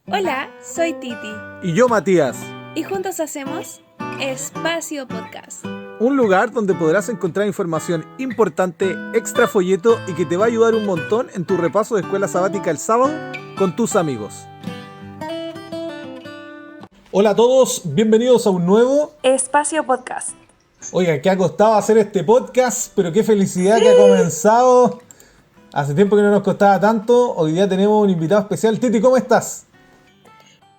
Hola, soy Titi Y yo, Matías. y juntos hacemos Espacio Podcast. Un lugar donde podrás encontrar información importante, extra folleto y que te va a ayudar un montón en tu repaso de escuela sabática el sábado con tus amigos. Hola a todos, bienvenidos a un nuevo... Espacio Podcast. Oigan, que ha costado hacer este podcast, pero qué felicidad que ha comenzado. Hace tiempo que no nos costaba tanto. Hoy día tenemos un invitado especial. Titi, ¿cómo estás?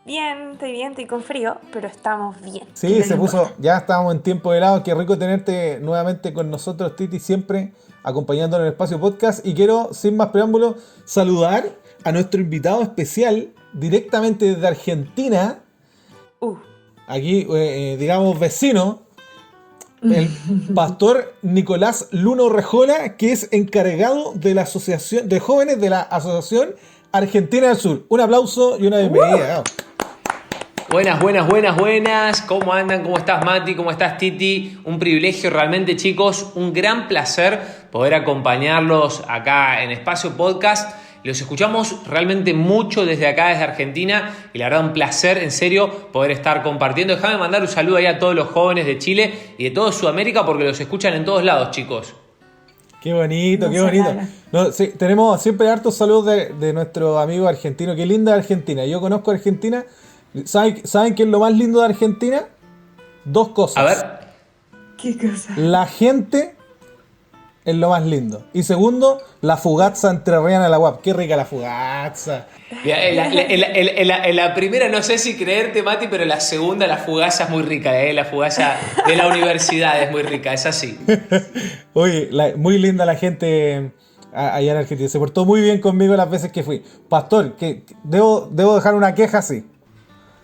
Bien, estoy con frío, pero estamos bien. Sí, se puso, ya estábamos en tiempo de helado. Qué rico tenerte nuevamente con nosotros, Titi, siempre acompañándonos en el Espacio Podcast. Y quiero, sin más preámbulos, saludar a nuestro invitado especial directamente desde Argentina. Aquí, digamos, vecino, el pastor Nicolás Luno Rejola, que es encargado de la Asociación de Jóvenes de la Asociación Argentina del Sur. Un aplauso y una bienvenida. Buenas. ¿Cómo andan? ¿Cómo estás, Mati? ¿Cómo estás, Titi? Un privilegio realmente, chicos. Un gran placer poder acompañarlos acá en Espacio Podcast. Los escuchamos realmente mucho desde acá, desde Argentina. Y la verdad, un placer, en serio, poder estar compartiendo. Déjame mandar un saludo ahí a todos los jóvenes de Chile y de toda Sudamérica porque los escuchan en todos lados, chicos. Qué bonito, qué bonito. No, sí, tenemos siempre hartos saludos de nuestro amigo argentino. Qué linda Argentina. Yo conozco Argentina. ¿Saben qué es lo más lindo de Argentina? Dos cosas. A ver. ¿Qué cosa? La gente es lo más lindo. Y segundo, la fugazza entrerriana de la UAP. Qué rica la fugazza. En la primera no sé si creerte, Mati, pero en la segunda la fugaza es muy rica, la fugaza de la universidad es muy rica, es así. Oye, muy linda la gente allá en Argentina. Se portó muy bien conmigo las veces que fui. Pastor, que debo dejar una queja, sí.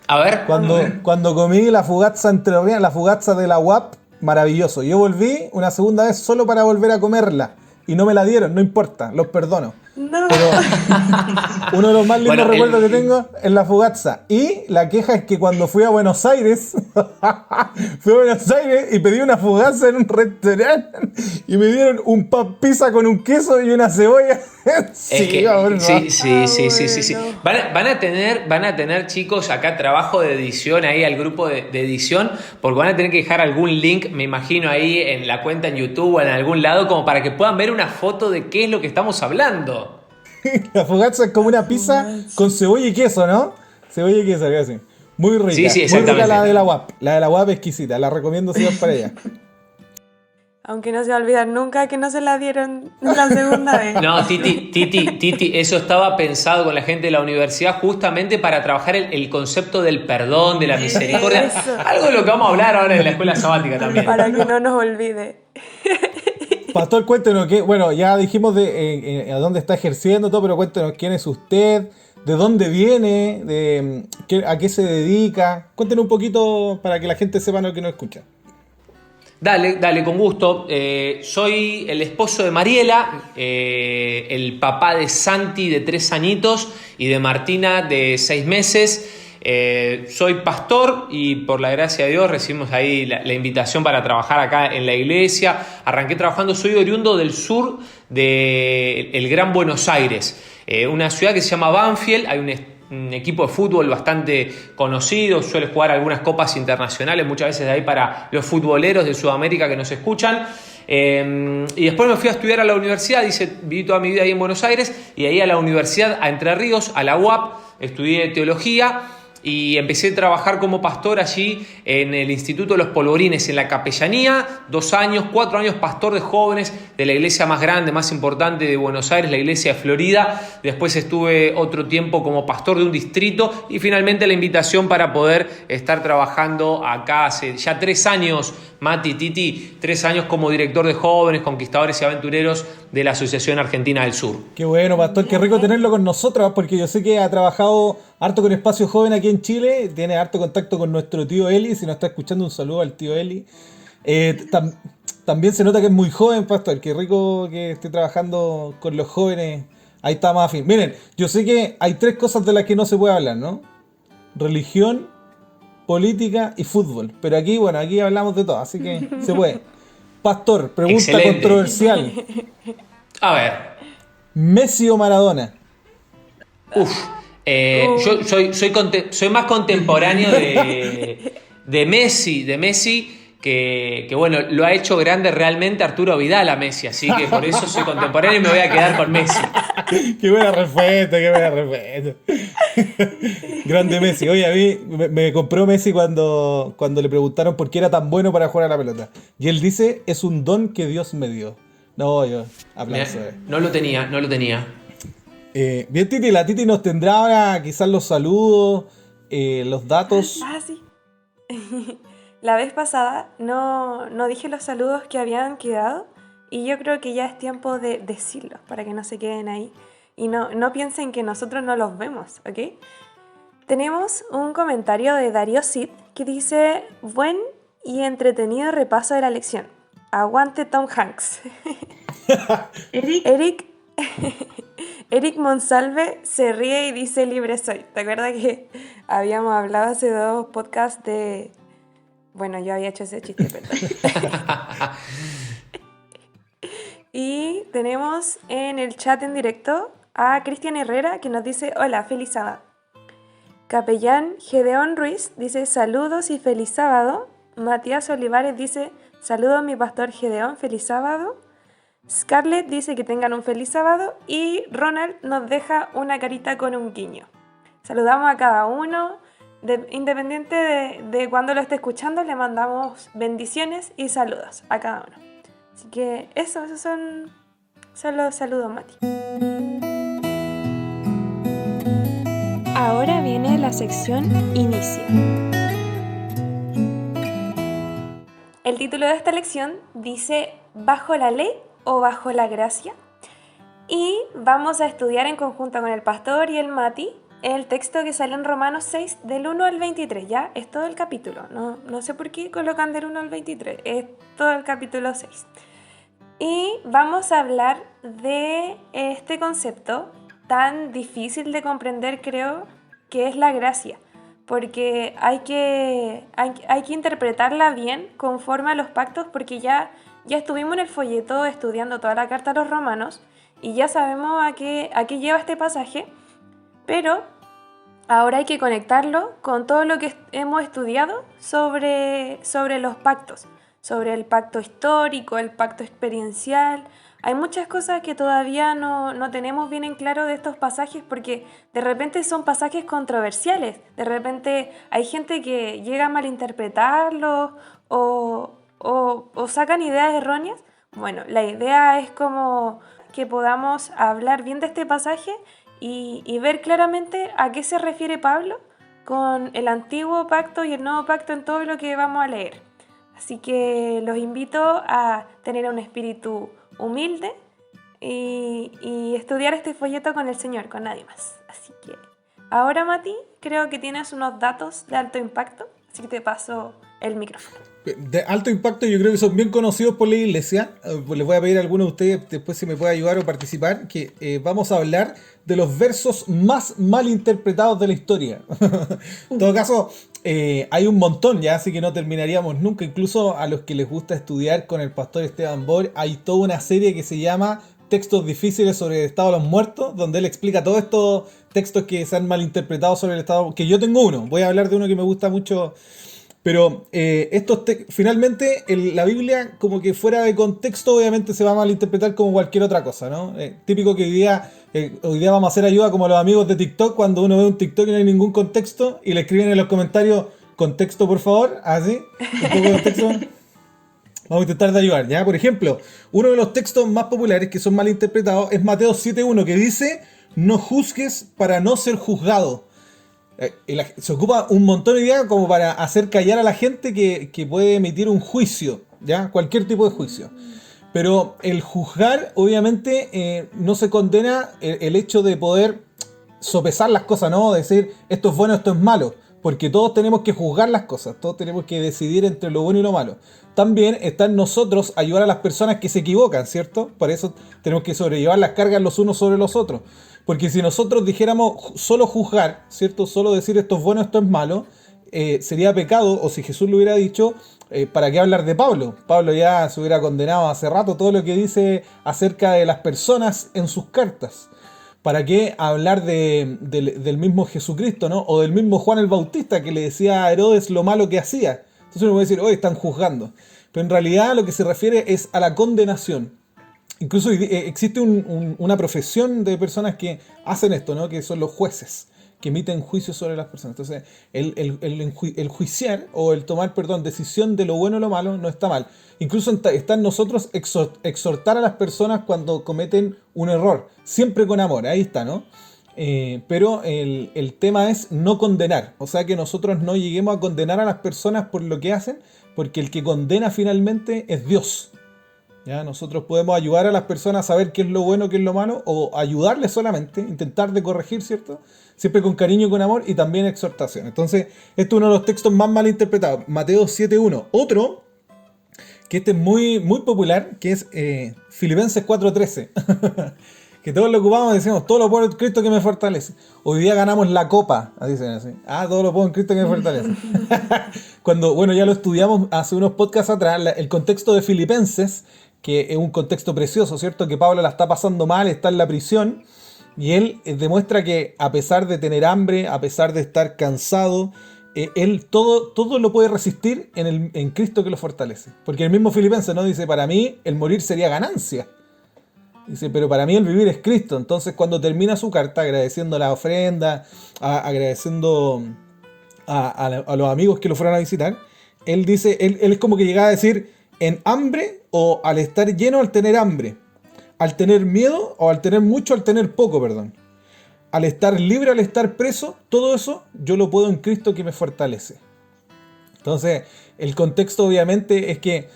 A ver. Cuando comí la fugazza entrerriana, la fugazza de la UAP, maravilloso. Yo volví una segunda vez solo para volver a comerla. Y no me la dieron, no importa, los perdono. No. Pero uno de los más lindos recuerdos que el- tengo es la fugazza. Y la queja es que cuando fui a Buenos Aires, y pedí una fugazza en un restaurante y me dieron un pan pizza con un queso y una cebolla. Sí. Bueno. Van a tener, chicos, acá trabajo de edición ahí al grupo de edición, porque van a tener que dejar algún link, me imagino, ahí en la cuenta en YouTube o en algún lado, como para que puedan ver una foto de qué es lo que estamos hablando. La fugazza es como una pizza con cebolla y queso, ¿no? Cebolla y queso, algo así. Muy rica. Sí, Muy rica exactamente. la de la UAP. La de la UAP es exquisita. La recomiendo si vas para allá. Aunque no se va a olvidar nunca que no se la dieron la segunda vez. No, Titi, eso estaba pensado con la gente de la universidad justamente para trabajar el concepto del perdón, de la misericordia. Eso. Algo de lo que vamos a hablar ahora en la escuela sabática también. Para que no nos olvide. Pastor, cuéntenos que, bueno, ya dijimos de a dónde está ejerciendo todo, pero cuéntenos quién es usted, de dónde viene, a qué se dedica. Cuéntenos un poquito para que la gente sepa lo que nos escucha. Dale, con gusto. Soy el esposo de Mariela, el papá de Santi de 3 añitos y de Martina de 6 meses. Soy pastor y por la gracia de Dios recibimos ahí la invitación para trabajar acá en la iglesia. Arranqué trabajando, soy oriundo del sur del Gran Buenos Aires, una ciudad que se llama Banfield. Hay un equipo de fútbol bastante conocido, suele jugar algunas copas internacionales, muchas veces de ahí para los futboleros de Sudamérica que nos escuchan. Y después me fui a estudiar a la universidad, viví toda mi vida ahí en Buenos Aires, y ahí a la universidad, a Entre Ríos, a la UAP, estudié teología y empecé a trabajar como pastor allí en el Instituto de los Polvorines, en la capellanía, 4 años pastor de jóvenes de la iglesia más grande, más importante de Buenos Aires, la iglesia de Florida. Después estuve otro tiempo como pastor de un distrito y finalmente la invitación para poder estar trabajando acá hace ya 3 años, Mati, Titi, 3 años como director de jóvenes, conquistadores y aventureros de la Asociación Argentina del Sur. Qué bueno, Pastor, qué rico tenerlo con nosotros, porque yo sé que ha trabajado harto con Espacio Joven aquí en Chile, tiene harto contacto con nuestro tío Eli. Si nos está escuchando, un saludo al tío Eli. También se nota que es muy joven, Pastor. Qué rico que esté trabajando con los jóvenes. Ahí está más afín. Miren, yo sé que hay 3 cosas de las que no se puede hablar, ¿no? Religión, política y fútbol. Pero aquí, bueno, aquí hablamos de todo, así que se puede. Pastor, pregunta Excelente. controversial. A ver. ¿Messi o Maradona? Uf, Soy más contemporáneo de Messi, que bueno, lo ha hecho grande realmente Arturo Vidal a Messi, así que por eso soy contemporáneo y me voy a quedar con Messi. Qué buena respuesta, qué buena respuesta. Grande Messi. Oye, a mí me compró Messi cuando le preguntaron por qué era tan bueno para jugar a la pelota. Y él dice, es un don que Dios me dio. No, yo, aplauso. No lo tenía. Bien, Titi, la Titi nos tendrá ahora quizás los saludos, los datos. Sí. La vez pasada no dije los saludos que habían quedado y yo creo que ya es tiempo de decirlos para que no se queden ahí y no piensen que nosotros no los vemos, ¿ok? Tenemos un comentario de Darío Cid que dice: buen y entretenido repaso de la lección. Aguante Tom Hanks. Eric Monsalve se ríe y dice libre soy. ¿Te acuerdas que habíamos hablado hace 2 podcasts de... Bueno, yo había hecho ese chiste, perdón. Y tenemos en el chat en directo a Cristian Herrera que nos dice: hola, feliz sábado. Capellán Gedeón Ruiz dice: saludos y feliz sábado. Matías Olivares dice: saludos mi pastor Gedeón, feliz sábado. Scarlett dice que tengan un feliz sábado y Ronald nos deja una carita con un guiño. Saludamos a cada uno, independiente de cuando lo esté escuchando, le mandamos bendiciones y saludos a cada uno. Así que esos son los saludos, Mati. Ahora viene la sección Inicia. El título de esta lección dice ¿bajo la ley o bajo la gracia? Y vamos a estudiar en conjunto con el pastor y el Mati el texto que sale en Romanos 6 del 1 al 23, ya es todo el capítulo, no sé por qué colocan del 1 al 23, es todo el capítulo 6. Y vamos a hablar de este concepto tan difícil de comprender, creo, que es la gracia, porque hay que interpretarla bien conforme a los pactos, porque ya estuvimos en el folleto estudiando toda la carta a los romanos y ya sabemos a qué lleva este pasaje, pero ahora hay que conectarlo con todo lo que hemos estudiado sobre los pactos, sobre el pacto histórico, el pacto experiencial. Hay muchas cosas que todavía no tenemos bien en claro de estos pasajes porque de repente son pasajes controversiales, de repente hay gente que llega a malinterpretarlos o sacan ideas erróneas. Bueno, la idea es como que podamos hablar bien de este pasaje y ver claramente a qué se refiere Pablo con el antiguo pacto y el nuevo pacto en todo lo que vamos a leer. Así que los invito a tener un espíritu humilde y estudiar este folleto con el Señor, con nadie más. Así que ahora, Mati, creo que tienes unos datos de alto impacto, así que te paso el micrófono. De alto impacto, yo creo que son bien conocidos por la iglesia. Les voy a pedir a alguno de ustedes después si me puede ayudar o participar, que vamos a hablar de los versos más mal interpretados de la historia. En todo caso, hay un montón ya, así que no terminaríamos nunca. Incluso a los que les gusta estudiar con el pastor Esteban Bohr, hay toda una serie que se llama Textos difíciles sobre el estado de los muertos, donde él explica todos estos textos que se han malinterpretado sobre el estado, que yo tengo uno. Voy a hablar de uno que me gusta mucho. Pero finalmente la Biblia, como que fuera de contexto, obviamente se va a malinterpretar como cualquier otra cosa, ¿no? Típico que hoy día vamos a hacer ayuda como los amigos de TikTok, cuando uno ve un TikTok y no hay ningún contexto, y le escriben en los comentarios, contexto por favor, así, un poco de contexto. Vamos a intentar de ayudar, ¿ya? Por ejemplo, uno de los textos más populares que son malinterpretados es Mateo 7.1, que dice, no juzgues para no ser juzgado. Se ocupa un montón de ideas como para hacer callar a la gente que puede emitir un juicio, ¿ya? Cualquier tipo de juicio. Pero el juzgar, obviamente, no se condena el hecho de poder sopesar las cosas, ¿no? Decir, esto es bueno, esto es malo. Porque todos tenemos que juzgar las cosas, todos tenemos que decidir entre lo bueno y lo malo. También está en nosotros ayudar a las personas que se equivocan, ¿cierto? Por eso tenemos que sobrellevar las cargas los unos sobre los otros. Porque si nosotros dijéramos solo juzgar, ¿cierto? Solo decir esto es bueno, esto es malo, sería pecado, o si Jesús lo hubiera dicho, ¿para qué hablar de Pablo? Pablo ya se hubiera condenado hace rato todo lo que dice acerca de las personas en sus cartas. ¿Para qué hablar del mismo Jesucristo, ¿no? O del mismo Juan el Bautista que le decía a Herodes lo malo que hacía? Entonces uno puede decir, hoy están juzgando. Pero en realidad lo que se refiere es a la condenación. Incluso existe una profesión de personas que hacen esto, ¿no? Que son los jueces, que emiten juicios sobre las personas. Entonces, el juiciar o el tomar, decisión de lo bueno o lo malo no está mal. Incluso está en nosotros exhortar a las personas cuando cometen un error, siempre con amor, ahí está, ¿no? Pero el tema es no condenar, o sea que nosotros no lleguemos a condenar a las personas por lo que hacen, porque el que condena finalmente es Dios. ¿Ya? Nosotros podemos ayudar a las personas a saber qué es lo bueno, qué es lo malo, o ayudarles solamente, intentar de corregir, ¿cierto? Siempre con cariño y con amor, y también exhortación. Entonces, este es uno de los textos más mal interpretados, Mateo 7.1. Otro, que este es muy, muy popular, que es Filipenses 4.13. Que todos lo ocupamos y decimos, todo lo puedo en Cristo que me fortalece. Hoy día ganamos la copa, dicen así. Todo lo puedo en Cristo que me fortalece. Cuando, ya lo estudiamos hace unos podcasts atrás, el contexto de Filipenses, que es un contexto precioso, ¿cierto? Que Pablo la está pasando mal, está en la prisión, y él demuestra que a pesar de tener hambre, a pesar de estar cansado, él todo lo puede resistir en Cristo que lo fortalece. Porque el mismo Filipenses, ¿no? Dice, para mí el morir sería ganancia. Dice, pero para mí el vivir es Cristo. Entonces cuando termina su carta agradeciendo la ofrenda, agradeciendo a los amigos que lo fueron a visitar, él dice, él es como que llegaba a decir, en hambre o al estar lleno al tener hambre, al tener miedo o al tener mucho al tener poco, perdón. Al estar libre, al estar preso, todo eso yo lo puedo en Cristo que me fortalece. Entonces, el contexto obviamente es que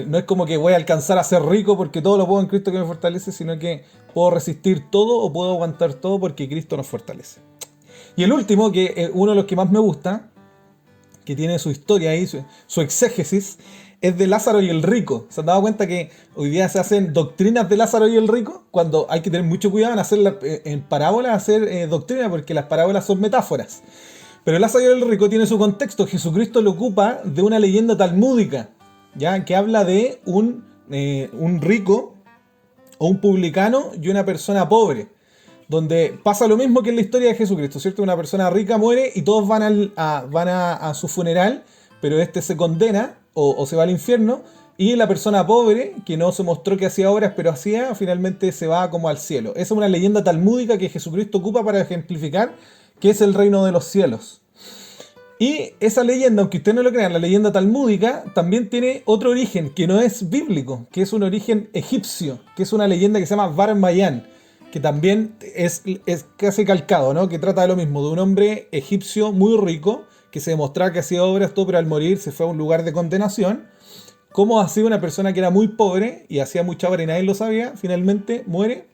no es como que voy a alcanzar a ser rico porque todo lo puedo en Cristo que me fortalece, sino que puedo resistir todo o puedo aguantar todo porque Cristo nos fortalece. Y el último, que es uno de los que más me gusta, que tiene su historia ahí, su exégesis, es de Lázaro y el rico. ¿Se han dado cuenta que hoy día se hacen doctrinas de Lázaro y el rico? Cuando hay que tener mucho cuidado en hacer en parábolas, hacer doctrina, porque las parábolas son metáforas. Pero Lázaro y el rico tiene su contexto. Jesucristo lo ocupa de una leyenda talmúdica, ¿ya? Que habla de un rico o un publicano y una persona pobre, donde pasa lo mismo que en la historia de Jesucristo, ¿cierto? Una persona rica muere y todos van a su funeral, pero este se condena o se va al infierno, y la persona pobre, que no se mostró que hacía obras, pero hacía, finalmente se va como al cielo. Esa es una leyenda talmúdica que Jesucristo ocupa para ejemplificar que es el reino de los cielos. Y esa leyenda, aunque ustedes no lo crean, la leyenda talmúdica también tiene otro origen, que no es bíblico, que es un origen egipcio, que es una leyenda que se llama Bar Mayan, que también es casi calcado, ¿no? Que trata de lo mismo, de un hombre egipcio muy rico, que se demostraba que hacía obras, todo, pero al morir se fue a un lugar de condenación. Como hacía una persona que era muy pobre y hacía mucha obra y nadie lo sabía, finalmente muere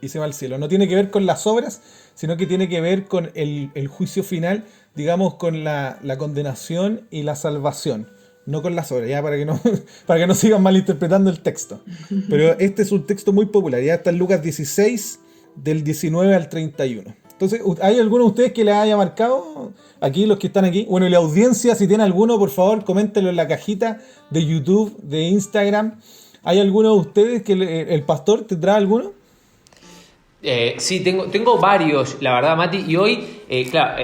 y se va al cielo. No tiene que ver con las obras, sino que tiene que ver con el juicio final, digamos, con la condenación y la salvación, no con las obras, ya para que no sigan malinterpretando el texto. Pero este es un texto muy popular, ya está en Lucas 16, del 19 al 31. Entonces, ¿hay alguno de ustedes que les haya marcado? Aquí, los que están aquí. Bueno, y la audiencia, si tiene alguno, por favor, coméntenlo en la cajita de YouTube, de Instagram. ¿Hay alguno de ustedes que el pastor tendrá alguno? Sí, tengo varios, la verdad, Mati, y hoy,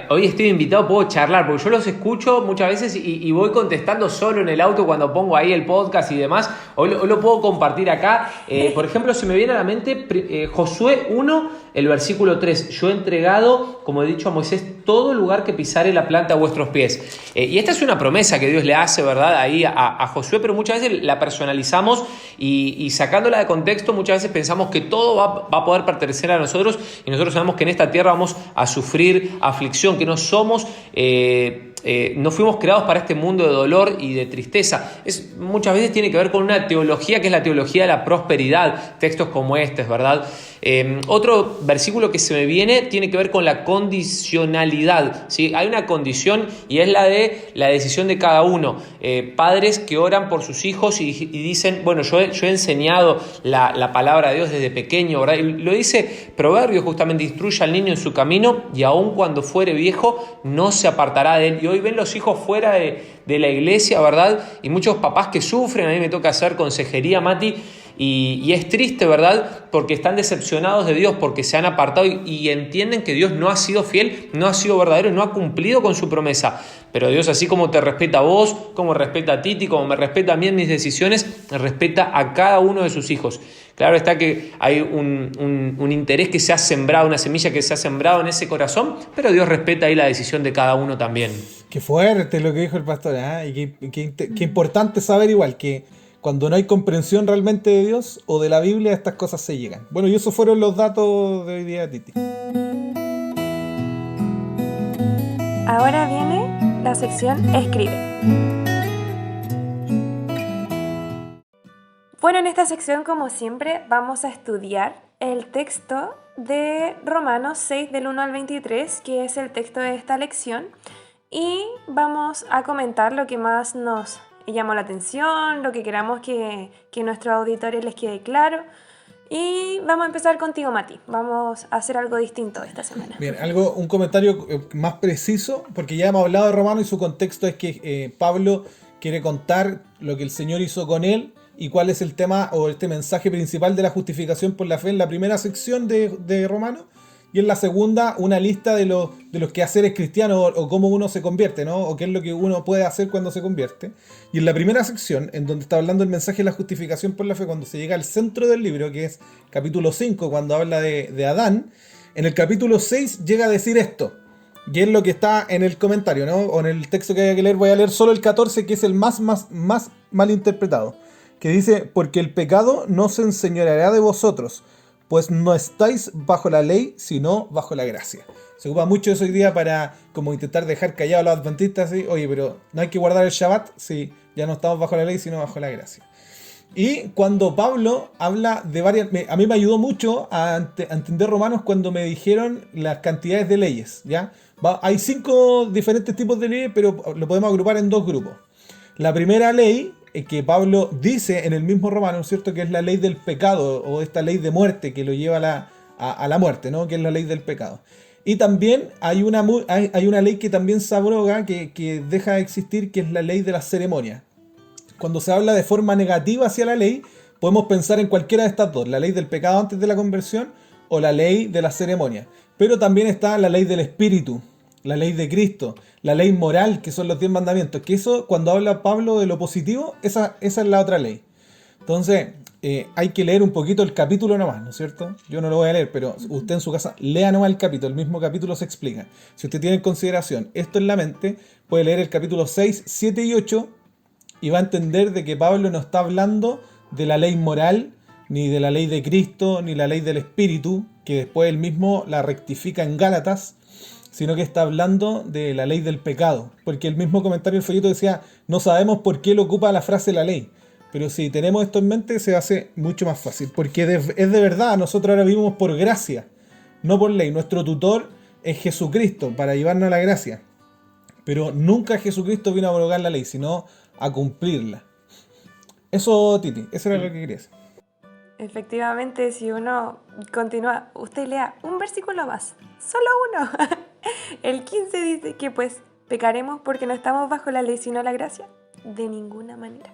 hoy estoy invitado, puedo charlar, porque yo los escucho muchas veces y voy contestando solo en el auto cuando pongo ahí el podcast y demás. Hoy lo puedo compartir acá. Por ejemplo, se me viene a la mente Josué 1, el versículo 3. Yo he entregado, como he dicho a Moisés, todo lugar que pisare la planta a vuestros pies. Y esta es una promesa que Dios le hace, ¿verdad?, ahí a Josué, pero muchas veces la personalizamos y sacándola de contexto, muchas veces pensamos que todo va a poder pertenecer a nosotros, y nosotros sabemos que en esta tierra vamos a sufrir aflicción, que no somos, no fuimos creados para este mundo de dolor y de tristeza. Muchas veces tiene que ver con una teología que es la teología de la prosperidad, textos como este, ¿verdad? Otro versículo que se me viene tiene que ver con la condicionalidad, ¿sí? Hay una condición y es la de la decisión de cada uno. Padres que oran por sus hijos y dicen, bueno, yo he enseñado la palabra de Dios desde pequeño, ¿verdad? Y lo dice Proverbios, justamente, instruye al niño en su camino y aun cuando fuere viejo no se apartará de él. Y hoy ven los hijos fuera de la iglesia, ¿verdad? Y muchos papás que sufren. A mí me toca hacer consejería, Mati, y es triste, ¿verdad? Porque están decepcionados de Dios, porque se han apartado y entienden que Dios no ha sido fiel, no ha sido verdadero y no ha cumplido con su promesa. Pero Dios, así como te respeta a vos, como respeta a Titi, como me respeta a mí en mis decisiones, respeta a cada uno de sus hijos. Claro está que hay un interés que se ha sembrado, una semilla que se ha sembrado en ese corazón, pero Dios respeta ahí la decisión de cada uno también. Qué fuerte lo que dijo el pastor, ¿eh? Y qué importante saber igual que cuando no hay comprensión realmente de Dios o de la Biblia, estas cosas se llegan. Bueno, y esos fueron los datos de hoy día, Titi. Ahora viene la sección Escribe. Bueno, en esta sección, como siempre, vamos a estudiar el texto de Romanos 6 del 1 al 23, que es el texto de esta lección, y vamos a comentar lo que más nos llamó la atención, lo que queramos que nuestros auditores les quede claro. Y vamos a empezar contigo, Mati. Vamos a hacer algo distinto esta semana. Bien, un comentario más preciso, porque ya hemos hablado de Romanos y su contexto es que Pablo quiere contar lo que el Señor hizo con él y cuál es el tema o este mensaje principal de la justificación por la fe en la primera sección de Romanos. Y en la segunda, una lista de los quehaceres cristianos o cómo uno se convierte, ¿no? O qué es lo que uno puede hacer cuando se convierte. Y en la primera sección, en donde está hablando el mensaje de la justificación por la fe, cuando se llega al centro del libro, que es capítulo 5, cuando habla de Adán, en el capítulo 6 llega a decir esto. Y es lo que está en el comentario, ¿no? O en el texto que hay que leer, voy a leer solo el 14, que es el más mal interpretado. Que dice, porque el pecado no se enseñoreará de vosotros, pues no estáis bajo la ley, sino bajo la gracia. Se ocupa mucho eso hoy día para como intentar dejar callados a los adventistas, ¿sí? Oye, pero no hay que guardar el Shabbat, sí, ya no estamos bajo la ley, sino bajo la gracia. Y cuando Pablo habla de varias... A mí me ayudó mucho a entender Romanos cuando me dijeron las cantidades de leyes, ¿ya? Hay 5 diferentes tipos de leyes, pero lo podemos agrupar en 2 grupos. La primera ley que Pablo dice en el mismo Romano, ¿cierto? Que es la ley del pecado o esta ley de muerte que lo lleva a la muerte, ¿no? Que es la ley del pecado. Y también hay una ley que también se abroga, que deja de existir, que es la ley de las ceremonias. Cuando se habla de forma negativa hacia la ley, podemos pensar en cualquiera de estas dos, la ley del pecado antes de la conversión o la ley de las ceremonias. Pero también está la ley del Espíritu, la ley de Cristo, la ley moral, que son los 10 mandamientos, que eso, cuando habla Pablo de lo positivo, esa es la otra ley. Entonces, hay que leer un poquito el capítulo nomás, ¿no es cierto? Yo no lo voy a leer, pero usted en su casa lea nomás el capítulo, el mismo capítulo se explica. Si usted tiene en consideración esto en la mente, puede leer el capítulo 6, 7 y 8 y va a entender de que Pablo no está hablando de la ley moral, ni de la ley de Cristo, ni la ley del Espíritu, que después él mismo la rectifica en Gálatas, sino que está hablando de la ley del pecado, porque el mismo comentario del folleto decía, no sabemos por qué él ocupa la frase la ley, pero si tenemos esto en mente se hace mucho más fácil, porque es de verdad, nosotros ahora vivimos por gracia, no por ley. Nuestro tutor es Jesucristo para llevarnos a la gracia, pero nunca Jesucristo vino a abrogar la ley, sino a cumplirla. Eso, Titi, eso era lo que quería decir. Efectivamente, si uno continúa, usted lea un versículo más, solo uno. El 15 dice que pues pecaremos porque no estamos bajo la ley sino la gracia, de ninguna manera.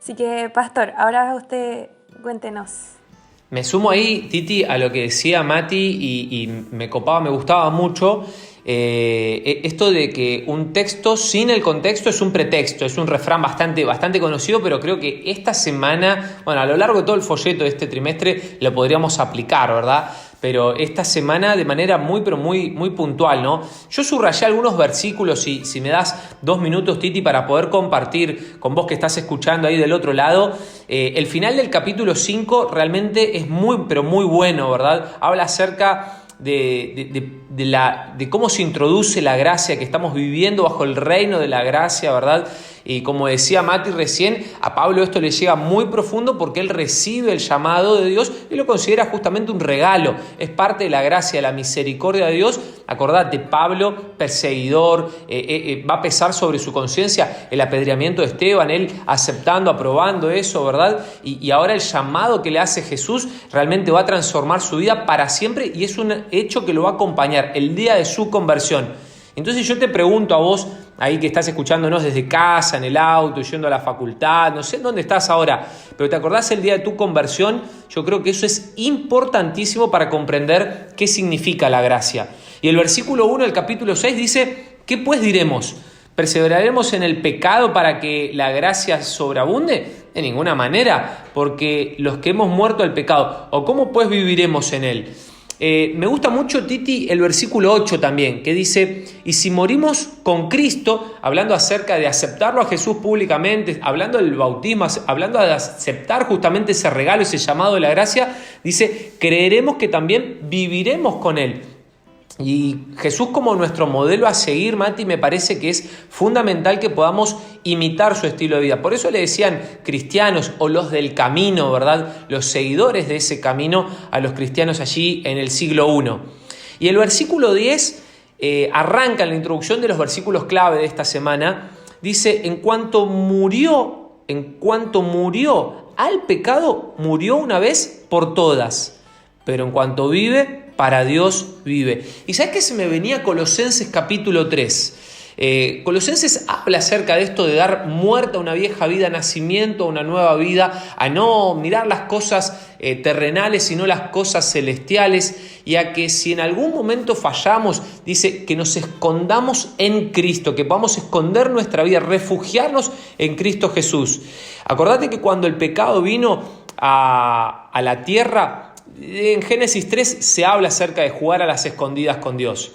Así que, pastor, ahora usted cuéntenos. Me sumo ahí, Titi, a lo que decía Mati y me gustaba mucho esto de que un texto sin el contexto es un pretexto, es un refrán bastante conocido, pero creo que esta semana, bueno, a lo largo de todo el folleto de este trimestre lo podríamos aplicar, ¿verdad? Pero esta semana de manera muy puntual, ¿no? Yo subrayé algunos versículos, si me das 2 minutos, Titi, para poder compartir con vos que estás escuchando ahí del otro lado. El final del capítulo 5 realmente es muy bueno, ¿verdad? Habla acerca de cómo se introduce la gracia, que estamos viviendo bajo el reino de la gracia, ¿verdad? Y como decía Mati recién, a Pablo esto le llega muy profundo porque él recibe el llamado de Dios y lo considera justamente un regalo. Es parte de la gracia, de la misericordia de Dios. Acordate, Pablo, perseguidor, va a pesar sobre su conciencia el apedreamiento de Esteban, él aceptando, aprobando eso, ¿verdad? Y ahora el llamado que le hace Jesús realmente va a transformar su vida para siempre y es un hecho que lo va a acompañar el día de su conversión. Entonces yo te pregunto a vos, ahí que estás escuchándonos desde casa, en el auto, yendo a la facultad, no sé en dónde estás ahora, pero te acordás el día de tu conversión. Yo creo que eso es importantísimo para comprender qué significa la gracia. Y el versículo 1 del capítulo 6 dice: ¿qué pues diremos? ¿Perseveraremos en el pecado para que la gracia sobreabunde? De ninguna manera, porque los que hemos muerto al pecado, ¿o cómo pues viviremos en él? Me gusta mucho, Titi, el versículo 8 también, que dice: y si morimos con Cristo, hablando acerca de aceptarlo a Jesús públicamente, hablando del bautismo, hablando de aceptar justamente ese regalo, ese llamado de la gracia, dice: creeremos que también viviremos con él. Y Jesús como nuestro modelo a seguir, Mati, me parece que es fundamental que podamos imitar su estilo de vida. Por eso le decían cristianos o los del camino, ¿verdad? Los seguidores de ese camino a los cristianos allí en el siglo I. Y el versículo 10 arranca en la introducción de los versículos clave de esta semana. Dice: en cuanto murió al pecado, murió una vez por todas. Pero en cuanto vive, para Dios vive. ¿Y sabes qué se me venía? Colosenses capítulo 3. Colosenses habla acerca de esto de dar muerte a una vieja vida, nacimiento a una nueva vida, a no mirar las cosas terrenales, sino las cosas celestiales, y a que si en algún momento fallamos, dice que nos escondamos en Cristo, que podamos esconder nuestra vida, refugiarnos en Cristo Jesús. Acordate que cuando el pecado vino a la tierra, en Génesis 3 se habla acerca de jugar a las escondidas con Dios.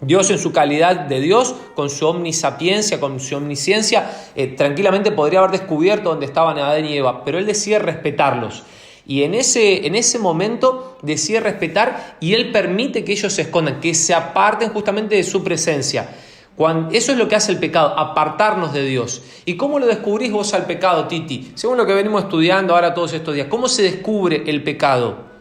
Dios, en su calidad de Dios, con su omnisapiencia, con su omnisciencia, tranquilamente podría haber descubierto dónde estaban Adán y Eva, pero él decide respetarlos. Y en ese momento decide respetar, y él permite que ellos se escondan, que se aparten justamente de su presencia. Eso es lo que hace el pecado, apartarnos de Dios. ¿Y cómo lo descubrís vos al pecado, Titi? Según lo que venimos estudiando ahora todos estos días, ¿cómo se descubre el pecado?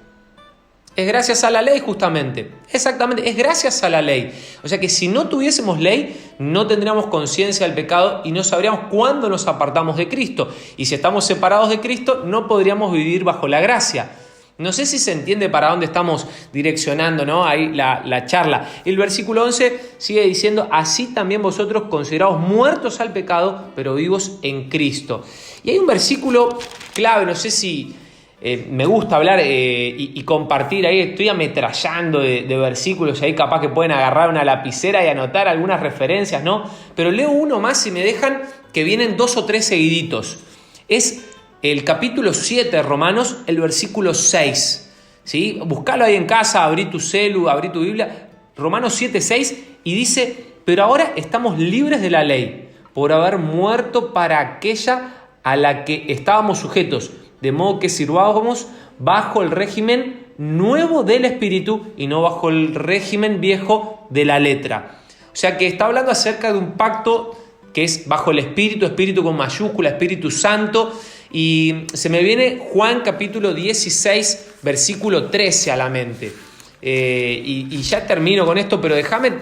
Es gracias a la ley, justamente. Exactamente, es gracias a la ley. O sea que si no tuviésemos ley, no tendríamos conciencia del pecado y no sabríamos cuándo nos apartamos de Cristo. Y si estamos separados de Cristo, no podríamos vivir bajo la gracia. No sé si se entiende para dónde estamos direccionando, ¿no? Ahí la charla. El versículo 11 sigue diciendo: así también vosotros, considerados muertos al pecado, pero vivos en Cristo. Y hay un versículo clave, no sé si me gusta hablar y compartir. Ahí estoy ametrallando de versículos, ahí capaz que pueden agarrar una lapicera y anotar algunas referencias, ¿no? Pero leo uno más y me dejan que vienen 2 o 3 seguiditos. Es el capítulo 7 de Romanos, el versículo 6. ¿Sí? Buscalo ahí en casa, abrí tu celu, abrí tu Biblia. Romanos 7, 6, y dice: pero ahora estamos libres de la ley, por haber muerto para aquella a la que estábamos sujetos, de modo que sirvábamos bajo el régimen nuevo del Espíritu y no bajo el régimen viejo de la letra. O sea que está hablando acerca de un pacto que es bajo el Espíritu, Espíritu con mayúscula, Espíritu Santo. Y se me viene Juan capítulo 16, versículo 13 a la mente. Y ya termino con esto, pero déjame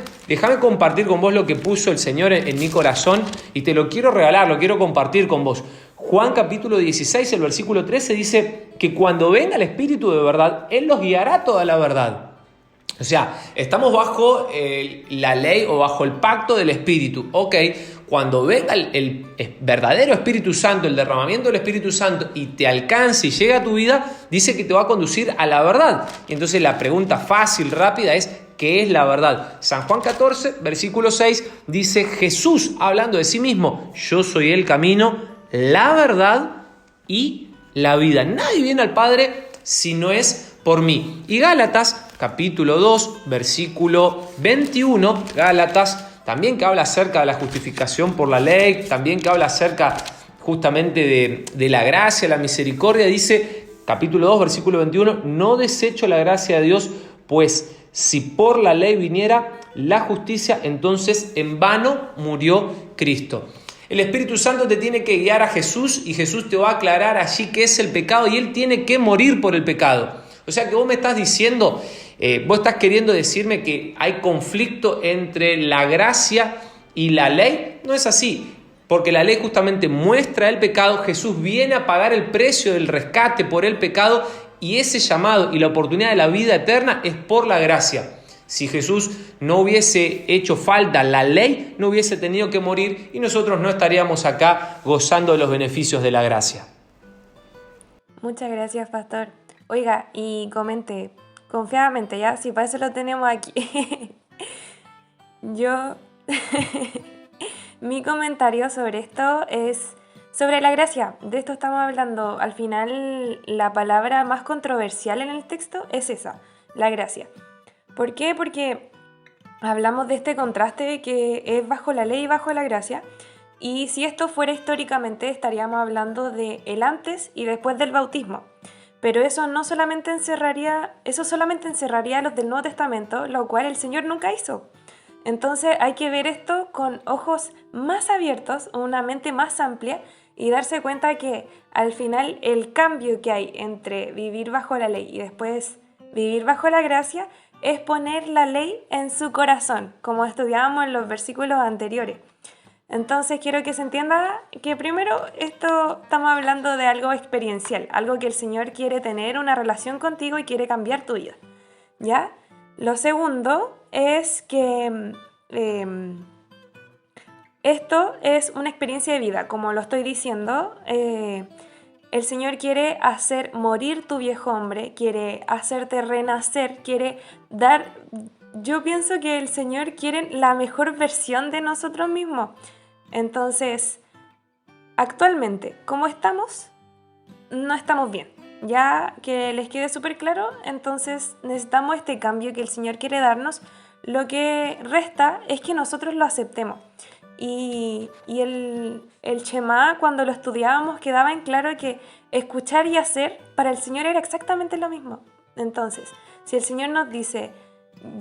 compartir con vos lo que puso el Señor en mi corazón, y te lo quiero regalar, lo quiero compartir con vos. Juan capítulo 16, el versículo 13 dice que cuando venga el Espíritu de verdad, Él los guiará a toda la verdad. O sea, estamos bajo la ley o bajo el pacto del Espíritu. Ok, cuando venga el verdadero Espíritu Santo, el derramamiento del Espíritu Santo, y te alcance y llegue a tu vida, dice que te va a conducir a la verdad. Y entonces la pregunta fácil, rápida es: ¿qué es la verdad? San Juan 14, versículo 6, dice Jesús hablando de sí mismo: yo soy el camino, la verdad y la vida. Nadie viene al Padre si no es por mí. Y Gálatas capítulo 2, versículo 21, Gálatas, también que habla acerca de la justificación por la ley, también que habla acerca justamente de la gracia, la misericordia, dice, capítulo 2, versículo 21, no desecho la gracia de Dios, pues si por la ley viniera la justicia, entonces en vano murió Cristo. El Espíritu Santo te tiene que guiar a Jesús, y Jesús te va a aclarar allí qué es el pecado, y Él tiene que morir por el pecado. O sea que vos me estás diciendo, vos estás queriendo decirme que hay conflicto entre la gracia y la ley. No es así, porque la ley justamente muestra el pecado. Jesús viene a pagar el precio del rescate por el pecado, y ese llamado y la oportunidad de la vida eterna es por la gracia. Si Jesús no hubiese hecho falta, la ley no hubiese tenido que morir y nosotros no estaríamos acá gozando de los beneficios de la gracia. Muchas gracias, pastor. Oiga, y comente confiadamente, ¿ya? Si para eso lo tenemos aquí. Yo... Mi comentario sobre esto es sobre la gracia. De esto estamos hablando. Al final, la palabra más controversial en el texto es esa, la gracia. ¿Por qué? Porque hablamos de este contraste que es bajo la ley y bajo la gracia. Y si esto fuera históricamente, estaríamos hablando de el antes y después del bautismo. Pero eso solamente encerraría a los del Nuevo Testamento, lo cual el Señor nunca hizo. Entonces hay que ver esto con ojos más abiertos, una mente más amplia y darse cuenta que al final el cambio que hay entre vivir bajo la ley y después vivir bajo la gracia es poner la ley en su corazón, como estudiábamos en los versículos anteriores. Entonces quiero que se entienda que primero estamos hablando de algo experiencial, algo que el Señor quiere tener una relación contigo y quiere cambiar tu vida, ¿ya? Lo segundo es que esto es una experiencia de vida, como lo estoy diciendo. El Señor quiere hacer morir tu viejo hombre, quiere hacerte renacer, quiere dar... Yo pienso que el Señor quiere la mejor versión de nosotros mismos. Entonces, actualmente, ¿cómo estamos? No estamos bien. Ya que les quede súper claro, entonces necesitamos este cambio que el Señor quiere darnos. Lo que resta es que nosotros lo aceptemos. Y el Shema, cuando lo estudiábamos, quedaba en claro que escuchar y hacer para el Señor era exactamente lo mismo. Entonces, si el Señor nos dice,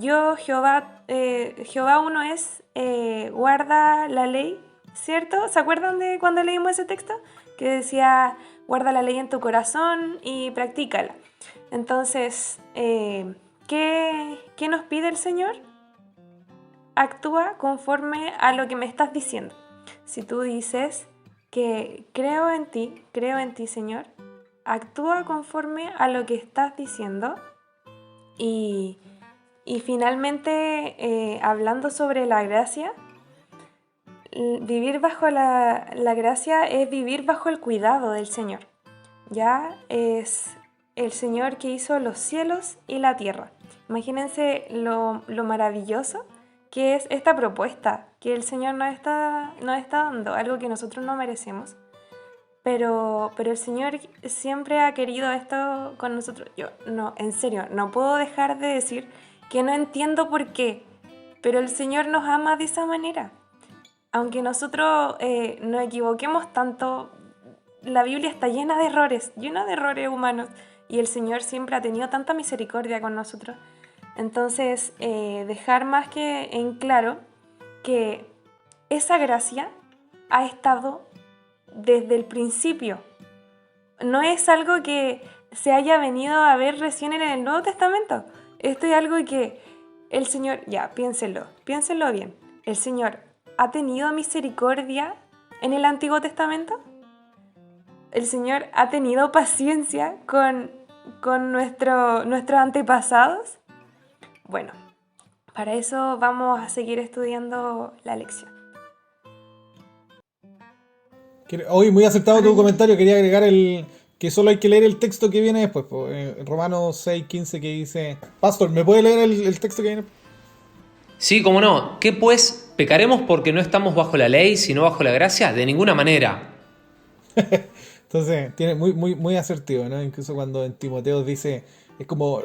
yo Jehová uno es, guarda la ley, ¿cierto? ¿Se acuerdan de cuando leímos ese texto? Que decía, guarda la ley en tu corazón y practícala. Entonces, ¿qué nos pide el Señor? Actúa conforme a lo que me estás diciendo. Si tú dices que creo en ti, Señor, actúa conforme a lo que estás diciendo. Y finalmente, hablando sobre la gracia, vivir bajo la gracia es vivir bajo el cuidado del Señor. Ya es el Señor que hizo los cielos y la tierra. Imagínense lo maravilloso que es esta propuesta que el Señor nos está dando, algo que nosotros no merecemos. Pero el Señor siempre ha querido esto con nosotros. Yo, no, en serio, no puedo dejar de decir que no entiendo por qué, pero el Señor nos ama de esa manera. Aunque nosotros nos equivoquemos tanto, la Biblia está llena de errores humanos, y el Señor siempre ha tenido tanta misericordia con nosotros. Entonces, dejar más que en claro que esa gracia ha estado desde el principio. No es algo que se haya venido a ver recién en el Nuevo Testamento. Esto es algo que el Señor, ya, piénsenlo bien. El Señor ha tenido misericordia en el Antiguo Testamento. El Señor ha tenido paciencia con nuestros antepasados. Bueno, para eso vamos a seguir estudiando la lección. Hoy muy aceptado tu comentario. Quería agregar que solo hay que leer el texto que viene después. Romanos 6:15, que dice... Pastor, ¿me puede leer el texto que viene? Sí, cómo no. ¿Qué pues? ¿Pecaremos porque no estamos bajo la ley, sino bajo la gracia? De ninguna manera. Entonces, tiene muy asertivo, ¿no? Incluso cuando en Timoteo dice, es como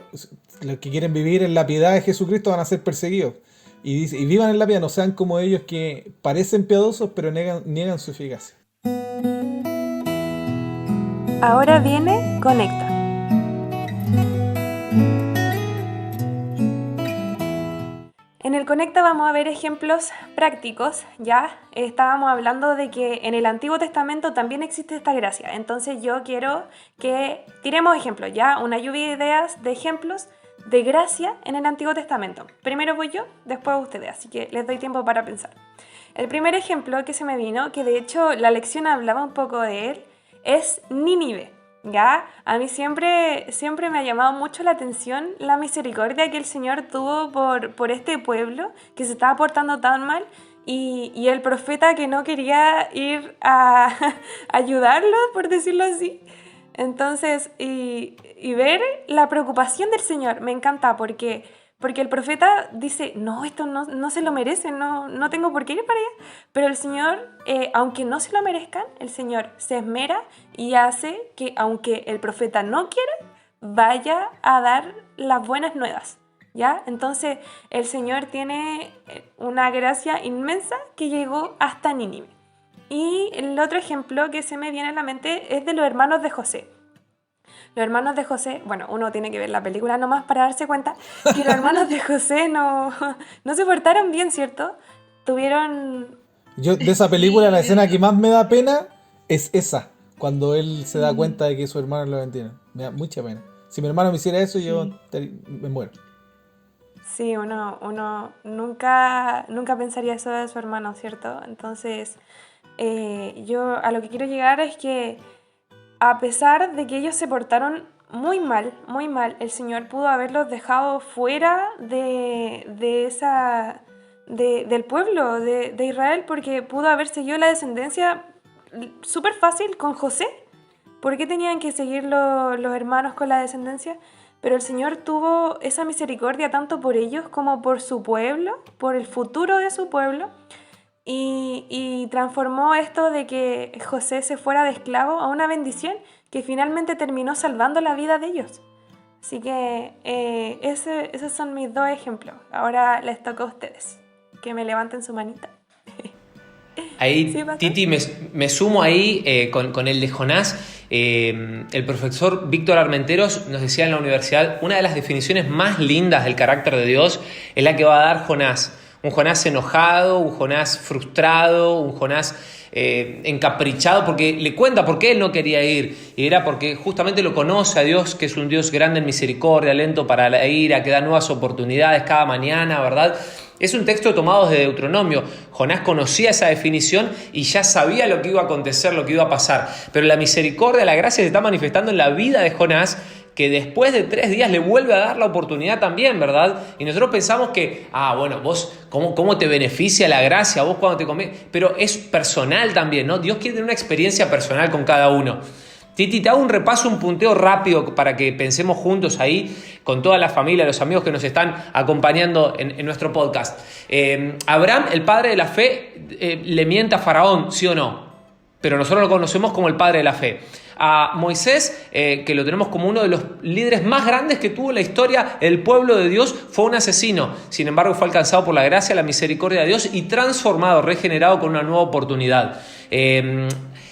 los que quieren vivir en la piedad de Jesucristo van a ser perseguidos. Y dice, y vivan en la piedad, no sean como ellos que parecen piadosos, pero niegan su eficacia. Ahora viene Conecta. En el Conecta vamos a ver ejemplos prácticos. Ya estábamos hablando de que en el Antiguo Testamento también existe esta gracia. Entonces yo quiero que tiremos ejemplos, ya una lluvia de ideas, de ejemplos de gracia en el Antiguo Testamento. Primero voy yo, después ustedes, así que les doy tiempo para pensar. El primer ejemplo que se me vino, que de hecho la lección hablaba un poco de él, es Nínive. ¿Ya? A mí siempre me ha llamado mucho la atención la misericordia que el Señor tuvo por este pueblo que se estaba portando tan mal y el profeta que no quería ir a ayudarlo, por decirlo así. Entonces, y ver la preocupación del Señor me encanta porque el profeta dice, no, esto no se lo merece, no tengo por qué ir para allá. Pero el Señor, aunque no se lo merezcan, el Señor se esmera y hace que, aunque el profeta no quiera, vaya a dar las buenas nuevas, ¿ya? Entonces, el Señor tiene una gracia inmensa que llegó hasta Nínive. Y el otro ejemplo que se me viene a la mente es de los hermanos de José. Los hermanos de José, bueno, uno tiene que ver la película nomás para darse cuenta que los hermanos de José no se portaron bien, ¿cierto? Tuvieron... Yo de esa película la escena que más me da pena es esa, cuando él se da cuenta de que su hermano lo entienden. Me da mucha pena. Si mi hermano me hiciera eso, yo me muero. Sí, uno nunca pensaría eso de su hermano, ¿cierto? Entonces, yo a lo que quiero llegar es que a pesar de que ellos se portaron muy mal, el Señor pudo haberlos dejado fuera del pueblo de Israel, porque pudo haber seguido la descendencia súper fácil con José. ¿Por qué tenían que seguir los hermanos con la descendencia? Pero el Señor tuvo esa misericordia tanto por ellos como por su pueblo, por el futuro de su pueblo, y transformó esto de que José se fuera de esclavo a una bendición que finalmente terminó salvando la vida de ellos. Así que esos son mis dos ejemplos. Ahora les toca a ustedes, que me levanten su manita. Ahí, ¿Sí, pastor? Titi, me sumo ahí con el de Jonás. El profesor Víctor Armenteros nos decía en la universidad, una de las definiciones más lindas del carácter de Dios es la que va a dar Jonás. Un Jonás enojado, un Jonás frustrado, un Jonás encaprichado, porque le cuenta por qué él no quería ir. Y era porque justamente lo conoce a Dios, que es un Dios grande en misericordia, lento para la ira, que da nuevas oportunidades cada mañana, ¿verdad? Es un texto tomado de Deuteronomio. Jonás conocía esa definición y ya sabía lo que iba a acontecer, lo que iba a pasar. Pero la misericordia, la gracia se está manifestando en la vida de Jonás, que después de 3 días le vuelve a dar la oportunidad también, ¿verdad? Y nosotros pensamos que, bueno, vos, ¿cómo te beneficia la gracia? Vos cuando te conviene. Pero es personal también, ¿no? Dios quiere tener una experiencia personal con cada uno. Titi, te hago un repaso, un punteo rápido para que pensemos juntos ahí con toda la familia, los amigos que nos están acompañando en nuestro podcast. Abraham, el padre de la fe, le miente a Faraón, ¿sí o no? Pero nosotros lo conocemos como el padre de la fe. A Moisés, que lo tenemos como uno de los líderes más grandes que tuvo la historia, el pueblo de Dios, fue un asesino. Sin embargo, fue alcanzado por la gracia, la misericordia de Dios y transformado, regenerado con una nueva oportunidad.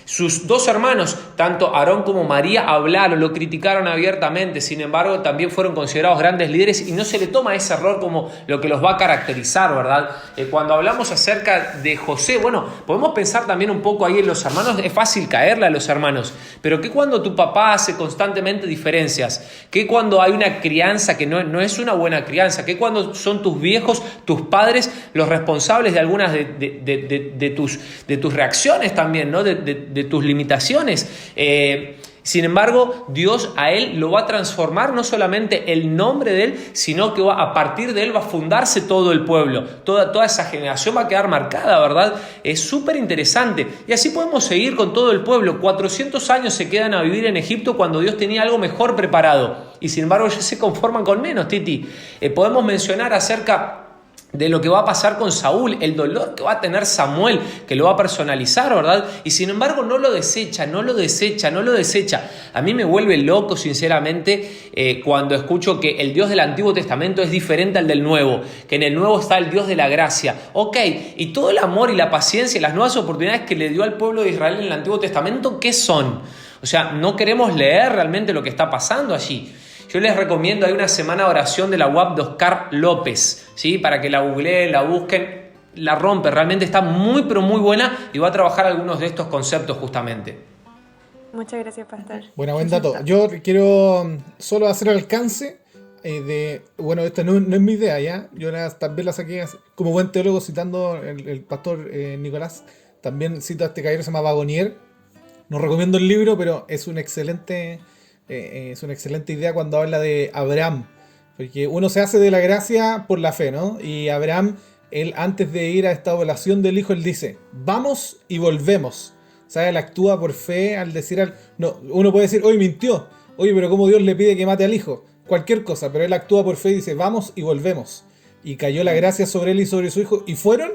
Sus 2 hermanos, tanto Aarón como María, hablaron, lo criticaron abiertamente. Sin embargo, también fueron considerados grandes líderes y no se le toma ese error como lo que los va a caracterizar, ¿verdad? Cuando hablamos acerca de José, bueno, podemos pensar también un poco ahí en los hermanos. Es fácil caerle a los hermanos, pero ¿qué cuando tu papá hace constantemente diferencias? ¿Qué cuando hay una crianza que no es una buena crianza? ¿Qué cuando son tus viejos, tus padres, los responsables de algunas de tus reacciones también, ¿no? De tus limitaciones? Sin embargo, Dios a él lo va a transformar, no solamente el nombre de él, sino que a partir de él va a fundarse todo el pueblo. Toda esa generación va a quedar marcada, ¿verdad? Es súper interesante. Y así podemos seguir con todo el pueblo. 400 años se quedan a vivir en Egipto cuando Dios tenía algo mejor preparado. Y sin embargo, ya se conforman con menos, Titi. Podemos mencionar acerca de lo que va a pasar con Saúl, el dolor que va a tener Samuel, que lo va a personalizar, ¿verdad? Y sin embargo no lo desecha. A mí me vuelve loco, sinceramente, cuando escucho que el Dios del Antiguo Testamento es diferente al del Nuevo, que en el Nuevo está el Dios de la gracia. Ok, y todo el amor y la paciencia y las nuevas oportunidades que le dio al pueblo de Israel en el Antiguo Testamento, ¿qué son? O sea, no queremos leer realmente lo que está pasando allí. Yo les recomiendo, hay una semana de oración de la UAP de Oscar López, ¿sí? Para que la googleen, la busquen, la rompe, realmente está muy pero muy buena y va a trabajar algunos de estos conceptos justamente. Muchas gracias, pastor. Bueno, buen dato. Yo quiero solo hacer alcance bueno, esta no es mi idea, ¿ya? Yo también la saqué como buen teólogo citando el pastor Nicolás. También cito a este caballero, se llama Wagonier, No recomiendo el libro, pero es una excelente idea cuando habla de Abraham. Porque uno se hace de la gracia por la fe, ¿no? Y Abraham, él antes de ir a esta oblación del hijo, él dice, vamos y volvemos. O sea, él actúa por fe al decir, no, uno puede decir, oye, mintió. Oye, pero ¿cómo Dios le pide que mate al hijo? Cualquier cosa, pero él actúa por fe y dice, vamos y volvemos. Y cayó la gracia sobre él y sobre su hijo, y fueron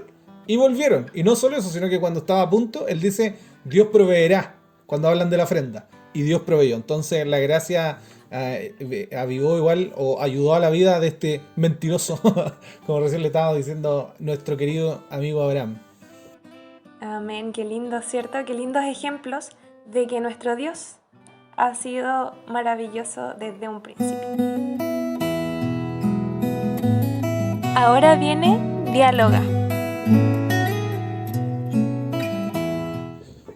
y volvieron. Y no solo eso, sino que cuando estaba a punto, él dice, Dios proveerá, cuando hablan de la ofrenda. Y Dios proveyó. Entonces la gracia avivó igual o ayudó a la vida de este mentiroso, como recién le estaba diciendo nuestro querido amigo Abraham. Amén, qué lindo, ¿cierto? Qué lindos ejemplos de que nuestro Dios ha sido maravilloso desde un principio. Ahora viene Dialoga.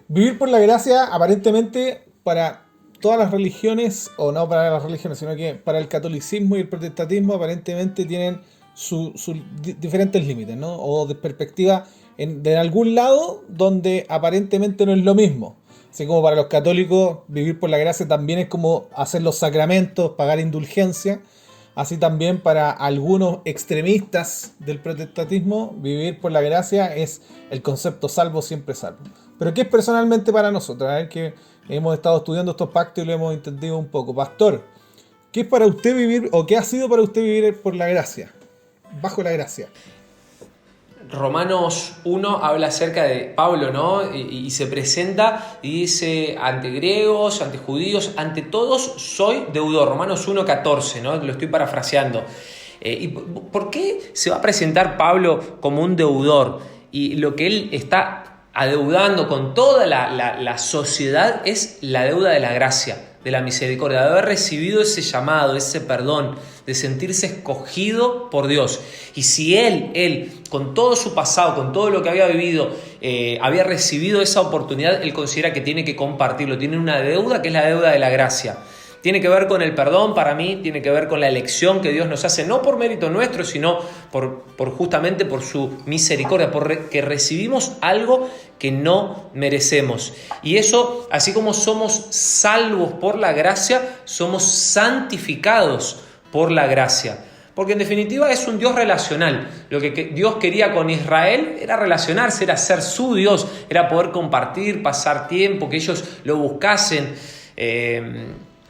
Vivir por la gracia, aparentemente, para todas las religiones, o no para las religiones, sino que para el catolicismo y el protestantismo, aparentemente tienen sus diferentes límites, ¿no? O de perspectiva de algún lado donde aparentemente no es lo mismo. Así como para los católicos, vivir por la gracia también es como hacer los sacramentos, pagar indulgencia. Así también para algunos extremistas del protestantismo, vivir por la gracia es el concepto salvo, siempre salvo. Pero ¿qué es personalmente para nosotros? A ver, que hemos estado estudiando estos pactos y lo hemos entendido un poco. Pastor, ¿qué es para usted vivir, o qué ha sido para usted vivir por la gracia? Bajo la gracia. Romanos 1 habla acerca de Pablo, ¿no? Y se presenta y dice, ante griegos, ante judíos, ante todos soy deudor. Romanos 1:14, ¿no? Lo estoy parafraseando. ¿Y por qué se va a presentar Pablo como un deudor? Y lo que él está adeudando con toda la sociedad es la deuda de la gracia, de la misericordia, de haber recibido ese llamado, ese perdón, de sentirse escogido por Dios. Y si él con todo su pasado, con todo lo que había vivido, había recibido esa oportunidad, él considera que tiene que compartirlo. Tiene una deuda que es la deuda de la gracia. Tiene que ver con el perdón para mí, tiene que ver con la elección que Dios nos hace, no por mérito nuestro, sino justamente por su misericordia, porque recibimos algo que no merecemos. Y eso, así como somos salvos por la gracia, somos santificados por la gracia. Porque en definitiva es un Dios relacional. Lo que Dios quería con Israel era relacionarse, era ser su Dios, era poder compartir, pasar tiempo, que ellos lo buscasen.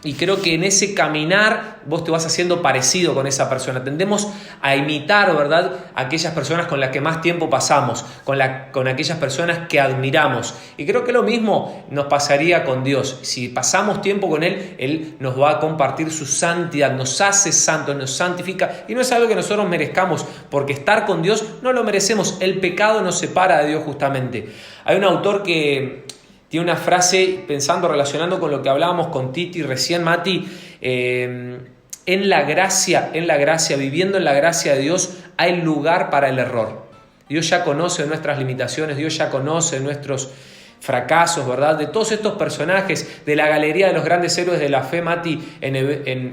Y creo que en ese caminar vos te vas haciendo parecido con esa persona. Tendemos a imitar, ¿verdad?, aquellas personas con las que más tiempo pasamos, con aquellas personas que admiramos. Y creo que lo mismo nos pasaría con Dios. Si pasamos tiempo con Él, Él nos va a compartir su santidad, nos hace santos, nos santifica. Y no es algo que nosotros merezcamos, porque estar con Dios no lo merecemos. El pecado nos separa de Dios justamente. Hay un autor que tiene una frase, relacionando con lo que hablábamos con Titi recién, Mati, en la gracia, viviendo en la gracia de Dios, hay lugar para el error. Dios ya conoce nuestras limitaciones, Dios ya conoce nuestros fracasos, ¿verdad? De todos estos personajes, de la galería de los grandes héroes de la fe, Mati, en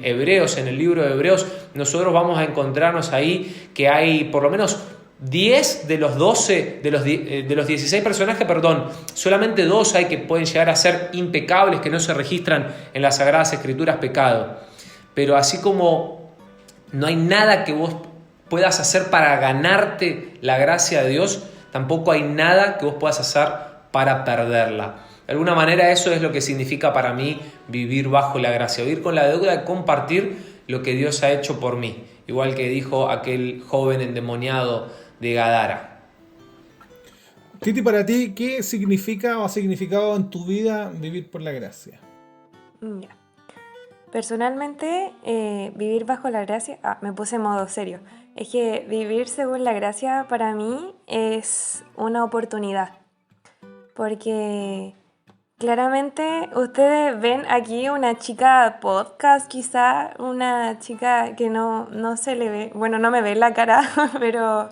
Hebreos, en el libro de Hebreos, nosotros vamos a encontrarnos ahí que hay por lo menos 10 de los 12, de los 16 personajes, solamente 2 hay que pueden llegar a ser impecables, que no se registran en las Sagradas Escrituras pecado. Pero así como no hay nada que vos puedas hacer para ganarte la gracia de Dios, tampoco hay nada que vos puedas hacer para perderla. De alguna manera eso es lo que significa para mí vivir bajo la gracia, vivir con la deuda de compartir lo que Dios ha hecho por mí. Igual que dijo aquel joven endemoniado de Gadara. Titi, para ti, ¿qué significa o ha significado en tu vida vivir por la gracia? Ya. Personalmente, vivir bajo la gracia... me puse en modo serio. Es que vivir según la gracia para mí es una oportunidad. Porque claramente ustedes ven aquí una chica podcast, quizá una chica que no se le ve... Bueno, no me ve la cara, pero...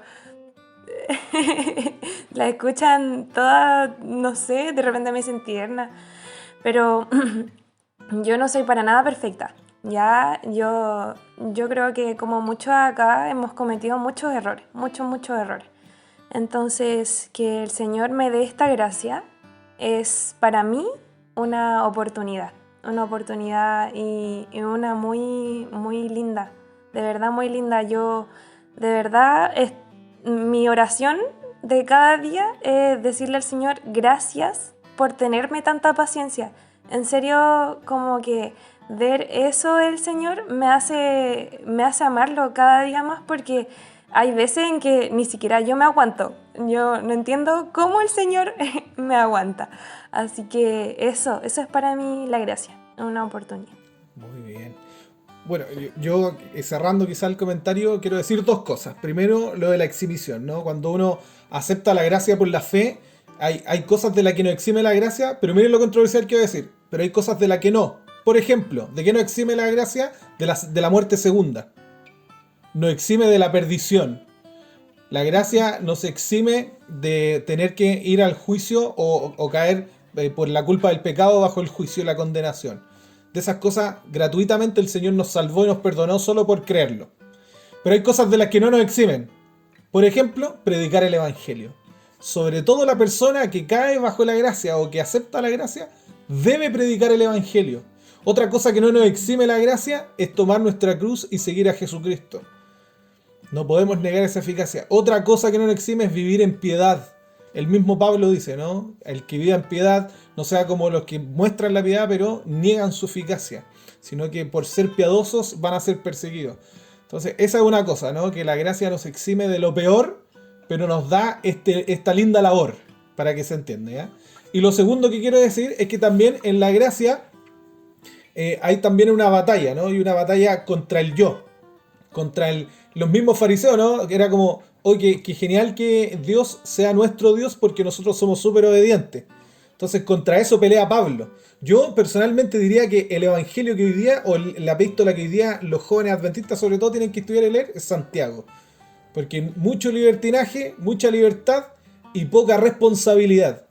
la escuchan todas, no sé, de repente me dicen tierna, pero yo no soy para nada perfecta. Ya, yo creo que como muchos acá hemos cometido muchos errores, muchos errores. Entonces, que el Señor me dé esta gracia es para mí una oportunidad y una muy, muy linda, de verdad muy linda. Yo, de verdad, mi oración de cada día es decirle al Señor gracias por tenerme tanta paciencia. En serio, como que ver eso del Señor me hace amarlo cada día más, porque hay veces en que ni siquiera yo me aguanto. Yo no entiendo cómo el Señor me aguanta. Así que eso es para mí la gracia, una oportunidad. Muy bien. Bueno, yo cerrando quizá el comentario, quiero decir dos cosas. Primero, lo de la exhibición, ¿no? Cuando uno acepta la gracia por la fe, hay cosas de las que no exime la gracia, pero miren lo controversial que voy a decir. Pero hay cosas de las que no. Por ejemplo, ¿de qué no exime la gracia? De la muerte segunda. No exime de la perdición. La gracia nos exime de tener que ir al juicio o caer por la culpa del pecado bajo el juicio y la condenación. De esas cosas, gratuitamente el Señor nos salvó y nos perdonó solo por creerlo. Pero hay cosas de las que no nos eximen. Por ejemplo, predicar el Evangelio. Sobre todo la persona que cae bajo la gracia o que acepta la gracia, debe predicar el Evangelio. Otra cosa que no nos exime la gracia es tomar nuestra cruz y seguir a Jesucristo. No podemos negar esa eficacia. Otra cosa que no nos exime es vivir en piedad. El mismo Pablo dice, ¿no? El que viva en piedad no sea como los que muestran la piedad pero niegan su eficacia, sino que por ser piadosos van a ser perseguidos. Entonces esa es una cosa, ¿no? Que la gracia nos exime de lo peor, pero nos da esta linda labor, para que se entienda, ¿ya? Y lo segundo que quiero decir es que también en la gracia hay también una batalla, ¿no? Y una batalla contra el yo, contra los mismos fariseos, ¿no? Que era como, oye, qué genial que Dios sea nuestro Dios porque nosotros somos súper obedientes. Entonces contra eso pelea Pablo. Yo personalmente diría que el evangelio que hoy día, o la epístola que hoy día los jóvenes adventistas sobre todo tienen que estudiar y leer, es Santiago. Porque mucho libertinaje, mucha libertad y poca responsabilidad.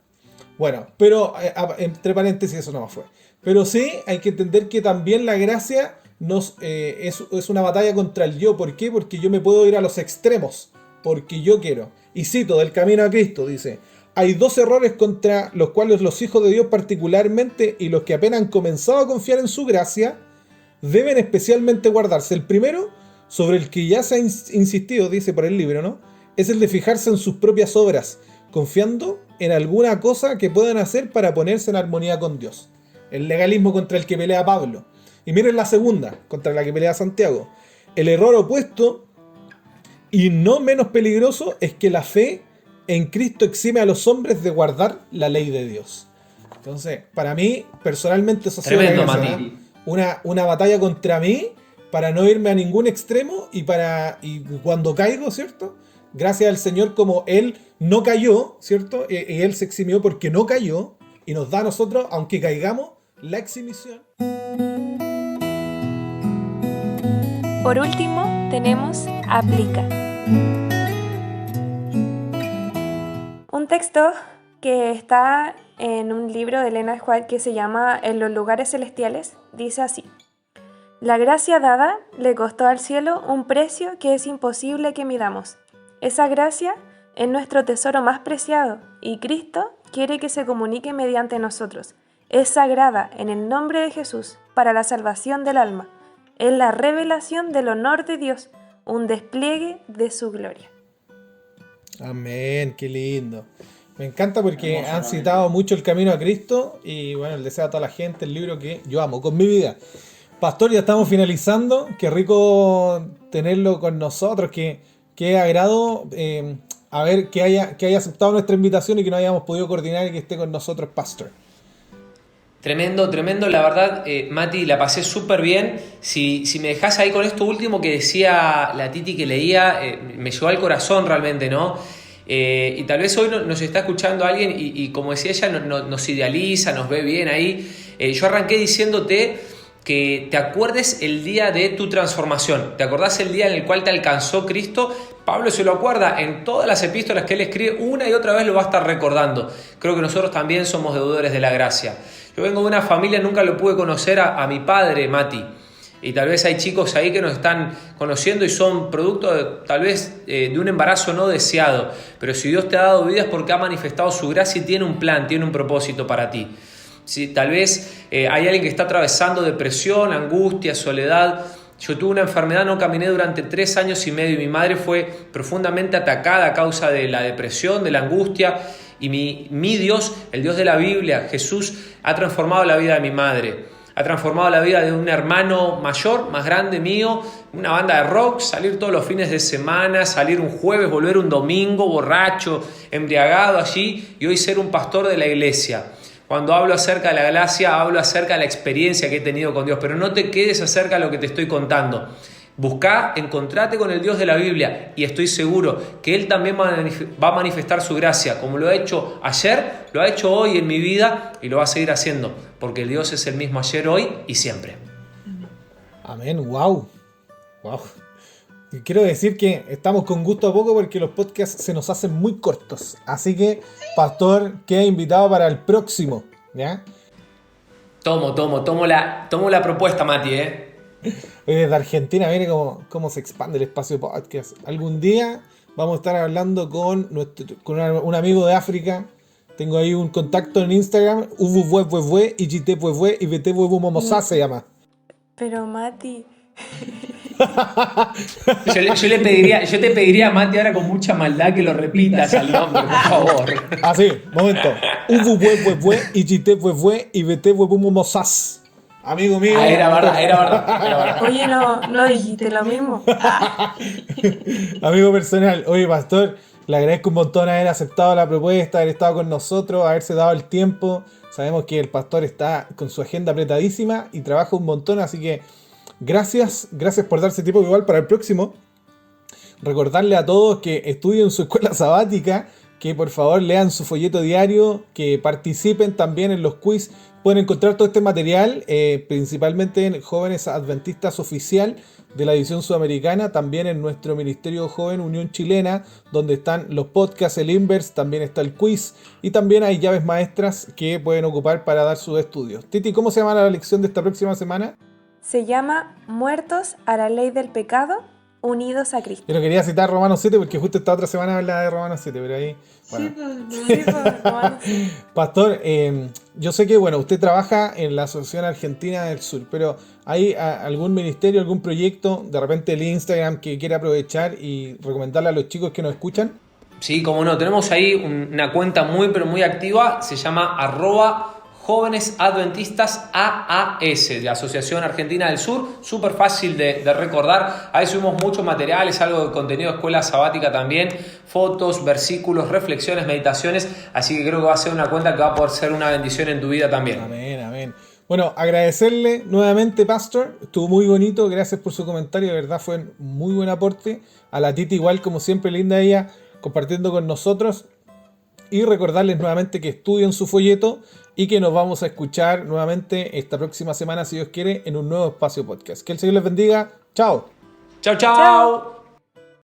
Bueno, pero entre paréntesis eso no más fue. Pero sí hay que entender que también la gracia es una batalla contra el yo. ¿Por qué? Porque yo me puedo ir a los extremos, porque yo quiero. Y cito del Camino a Cristo, dice: hay dos errores contra los cuales los hijos de Dios particularmente y los que apenas han comenzado a confiar en su gracia deben especialmente guardarse. El primero, sobre el que ya se ha insistido, dice por el libro, ¿no? Es el de fijarse en sus propias obras, confiando en alguna cosa que puedan hacer para ponerse en armonía con Dios. El legalismo contra el que pelea Pablo. Y miren la segunda, contra la que pelea Santiago. El error opuesto y no menos peligroso es que la fe en Cristo exime a los hombres de guardar la ley de Dios. Entonces, para mí, personalmente, eso ha sido una batalla contra mí, para no irme a ningún extremo y cuando caigo, ¿cierto? Gracias al Señor, como Él no cayó, ¿cierto? Y Él se eximió porque no cayó y nos da a nosotros, aunque caigamos, la exhibición. Por último, tenemos aplica. Un texto que está en un libro de Elena White que se llama En los lugares celestiales, dice así: la gracia dada le costó al cielo un precio que es imposible que midamos. Esa gracia es nuestro tesoro más preciado y Cristo quiere que se comunique mediante nosotros. Es sagrada en el nombre de Jesús para la salvación del alma. Es la revelación del honor de Dios, un despliegue de su gloria. Amén, qué lindo. Me encanta porque han citado mucho el Camino a Cristo y bueno, el deseo a toda la gente, el libro que yo amo con mi vida. Pastor, ya estamos finalizando. Qué rico tenerlo con nosotros, qué agrado a ver que haya aceptado nuestra invitación y que no hayamos podido coordinar y que esté con nosotros, Pastor. Tremendo, la verdad, Mati, la pasé súper bien. Si me dejás ahí con esto último que decía la Titi que leía, me llegó al corazón realmente, ¿no? Y tal vez hoy nos está escuchando alguien y como decía ella, nos idealiza, nos ve bien ahí. Yo arranqué diciéndote que te acuerdes el día de tu transformación. ¿Te acordás el día en el cual te alcanzó Cristo? Pablo se lo acuerda en todas las epístolas que él escribe, una y otra vez lo va a estar recordando. Creo que nosotros también somos deudores de la gracia. Yo vengo de una familia, nunca lo pude conocer a mi padre, Mati. Y tal vez hay chicos ahí que nos están conociendo y son producto tal vez de un embarazo no deseado. Pero si Dios te ha dado vida es porque ha manifestado su gracia y tiene un plan, tiene un propósito para ti. Si tal vez hay alguien que está atravesando depresión, angustia, soledad. Yo tuve una enfermedad, no caminé durante 3 años y medio y mi madre fue profundamente atacada a causa de la depresión, de la angustia. Y mi Dios, el Dios de la Biblia, Jesús, ha transformado la vida de mi madre. Ha transformado la vida de un hermano mayor, más grande mío, una banda de rock, salir todos los fines de semana, salir un jueves, volver un domingo, borracho, embriagado allí, y hoy ser un pastor de la iglesia. Cuando hablo acerca de la gracia, hablo acerca de la experiencia que he tenido con Dios, pero no te quedes acerca de lo que te estoy contando. Buscá, encontrate con el Dios de la Biblia y estoy seguro que Él también va a manifestar su gracia, como lo ha hecho ayer, lo ha hecho hoy en mi vida y lo va a seguir haciendo, porque el Dios es el mismo ayer, hoy y siempre. Amén, wow. Y quiero decir que estamos con gusto a poco porque los podcasts se nos hacen muy cortos. Así pastor, queda invitado para el próximo, ¿ya? Tomo la propuesta, Mati, Desde Argentina, mire cómo se expande el espacio de podcast. Algún día vamos a estar hablando con un amigo de África. Tengo ahí un contacto en Instagram, se llama. Pero Mati... Yo te pediría, Mati, ahora con mucha maldad que lo repitas al nombre, por favor. Así, momento. Amigo mío. Era verdad. Oye, no dijiste lo mismo. Amigo personal. Oye, pastor, le agradezco un montón haber aceptado la propuesta, haber estado con nosotros, haberse dado el tiempo. Sabemos que el pastor está con su agenda apretadísima y trabaja un montón, así que gracias por darse tiempo. Igual para el próximo, recordarle a todos que estudien su escuela sabática, que por favor lean su folleto diario, que participen también en los quiz. Pueden encontrar todo este material principalmente en Jóvenes Adventistas Oficial de la edición sudamericana, también en nuestro Ministerio Joven Unión Chilena, donde están los podcasts, el Inverse, también está el quiz y también hay llaves maestras que pueden ocupar para dar sus estudios. Titi, ¿cómo se llama la lección de esta próxima semana? Se llama Muertos a la ley del pecado, unidos a Cristo. Yo no quería citar Romanos 7 porque justo esta otra semana habla de Romanos 7, pero ahí... Bueno. Romanos 7. Pastor, yo sé que usted trabaja en la Asociación Argentina del Sur, pero ¿hay algún ministerio, algún proyecto, de repente el Instagram que quiera aprovechar y recomendarle a los chicos que nos escuchan? Sí, cómo no, tenemos ahí una cuenta pero muy activa, se llama @Jóvenes Adventistas AAS, de la Asociación Argentina del Sur, súper fácil de recordar. Ahí subimos muchos materiales, algo de contenido de escuela sabática también, fotos, versículos, reflexiones, meditaciones, así que creo que va a ser una cuenta que va a poder ser una bendición en tu vida también. Amén. Bueno, agradecerle nuevamente, Pastor, estuvo muy bonito, gracias por su comentario, de verdad fue un muy buen aporte. A la Titi igual, como siempre, linda ella, compartiendo con nosotros. Y recordarles nuevamente que estudien su folleto y que nos vamos a escuchar nuevamente esta próxima semana, si Dios quiere, en un nuevo espacio podcast. Que el Señor les bendiga. Chao. Chao.